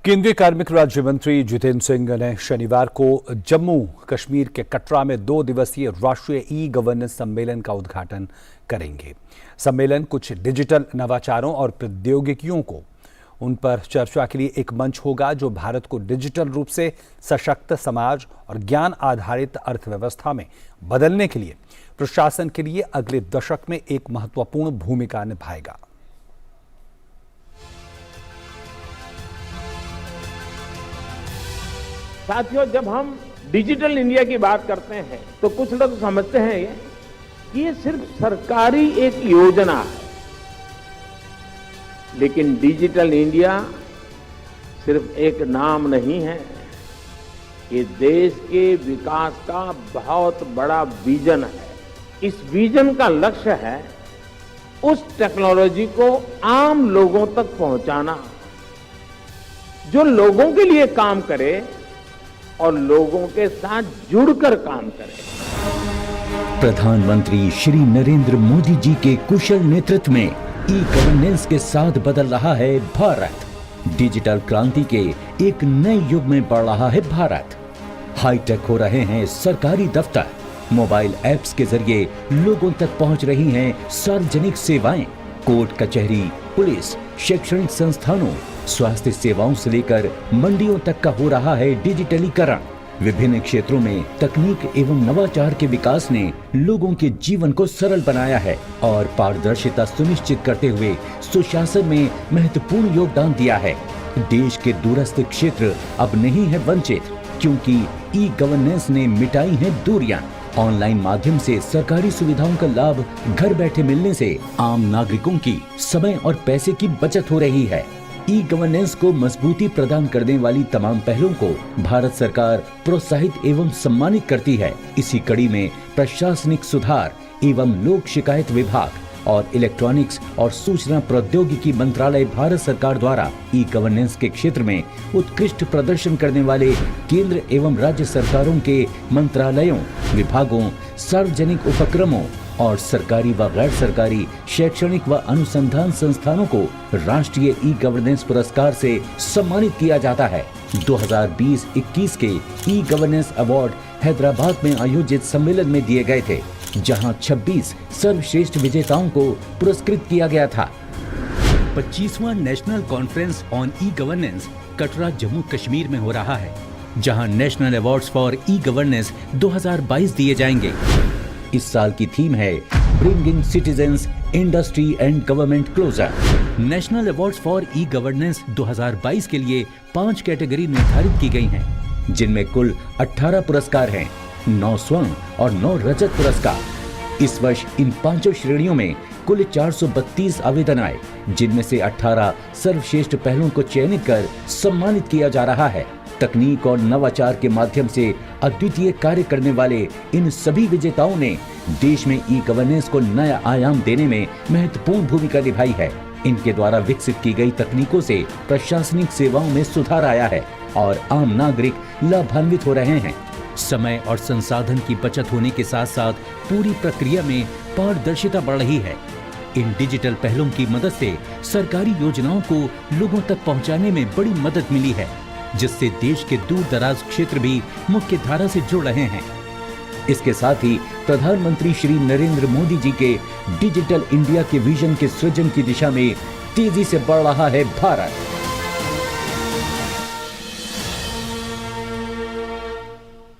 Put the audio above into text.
केंद्रीय कार्मिक राज्य मंत्री जितेंद्र सिंह ने शनिवार को जम्मू कश्मीर के कटरा में 2 दिवसीय राष्ट्रीय ई गवर्नेंस सम्मेलन का उद्घाटन करेंगे। सम्मेलन कुछ डिजिटल नवाचारों और प्रौद्योगिकियों को उन पर चर्चा के लिए एक मंच होगा जो भारत को डिजिटल रूप से सशक्त समाज और ज्ञान आधारित अर्थव्यवस्था में बदलने के लिए प्रशासन के लिए अगले दशक में एक महत्वपूर्ण भूमिका निभाएगा। साथियों, जब हम डिजिटल इंडिया की बात करते हैं तो कुछ लोग समझते हैं कि ये सिर्फ सरकारी एक योजना है, लेकिन डिजिटल इंडिया सिर्फ एक नाम नहीं है, ये देश के विकास का बहुत बड़ा विजन है। इस विजन का लक्ष्य है उस टेक्नोलॉजी को आम लोगों तक पहुंचाना जो लोगों के लिए काम करे और लोगों के साथ जुड़कर काम करें। प्रधानमंत्री श्री नरेंद्र मोदी जी के कुशल नेतृत्व में ई गवर्नेंस के साथ बदल रहा है भारत। डिजिटल क्रांति के एक नए युग में बढ़ रहा है भारत। हाईटेक हो रहे हैं सरकारी दफ्तर, मोबाइल ऐप्स के जरिए लोगों तक पहुंच रही हैं सार्वजनिक सेवाएं, कोर्ट कचहरी, पुलिस, शैक्षणिक संस्थानों, स्वास्थ्य सेवाओं से लेकर मंडियों तक का हो रहा है डिजिटलीकरण। विभिन्न क्षेत्रों में तकनीक एवं नवाचार के विकास ने लोगों के जीवन को सरल बनाया है और पारदर्शिता सुनिश्चित करते हुए सुशासन में महत्वपूर्ण योगदान दिया है। देश के दूरस्थ क्षेत्र अब नहीं है वंचित, क्योंकि ई गवर्नेंस ने मिटाई है दूरियां। ऑनलाइन माध्यम से सरकारी सुविधाओं का लाभ घर बैठे मिलने से आम नागरिकों की समय और पैसे की बचत हो रही है। ई गवर्नेंस को मजबूती प्रदान करने वाली तमाम पहलों को भारत सरकार प्रोत्साहित एवं सम्मानित करती है। इसी कड़ी में प्रशासनिक सुधार एवं लोक शिकायत विभाग और इलेक्ट्रॉनिक्स और सूचना प्रौद्योगिकी मंत्रालय भारत सरकार द्वारा ई गवर्नेंस के क्षेत्र में उत्कृष्ट प्रदर्शन करने वाले केंद्र एवं राज्य सरकारों के मंत्रालयों, विभागों, सार्वजनिक उपक्रमों और सरकारी व गैर सरकारी शैक्षणिक व अनुसंधान संस्थानों को राष्ट्रीय ई गवर्नेंस पुरस्कार से सम्मानित किया जाता है। 2020-21 के ई गवर्नेंस अवार्ड हैदराबाद में आयोजित सम्मेलन में दिए गए थे, जहां 26 सर्वश्रेष्ठ विजेताओं को पुरस्कृत किया गया था। 25वां national conference on e governance Katra Jammu Kashmir में हो रहा है, जहां national awards for e governance 2022 दिए जाएंगे। इस साल की थीम है bringing citizens, industry and government closer. National awards for e governance 2022 के लिए 5 कैटेगरी निर्धारित की गई हैं, जिनमें कुल 18 पुरस्कार हैं, 9 स्वर्ण और 9 रजत पुरस्कार। इस वर्ष इन 5 श्रेणियों में कुल 432 आवेदन आए, जिनमें से 18 सर्वश्रेष्ठ पहलों को चयनित कर सम्मानित किया जा रहा है। तकनीक और नवाचार के माध्यम से अद्वितीय कार्य करने वाले इन सभी विजेताओं ने देश में ई गवर्नेंस को नया आयाम देने में महत्वपूर्ण भूमिका निभाई है। इनके द्वारा विकसित की गई तकनीकों से प्रशासनिक सेवाओं में सुधार आया है और आम नागरिक लाभान्वित हो रहे हैं। समय और संसाधन की बचत होने के साथ साथ पूरी प्रक्रिया में पारदर्शिता बढ़ रही है। इन डिजिटल पहलों की मदद से सरकारी योजनाओं को लोगों तक पहुंचाने में बड़ी मदद मिली है, जिससे देश के दूर दराज क्षेत्र भी मुख्य धारा से जुड़ रहे हैं। इसके साथ ही प्रधानमंत्री श्री नरेंद्र मोदी जी के डिजिटल इंडिया के विजन के सृजन की दिशा में तेजी से बढ़ रहा है भारत।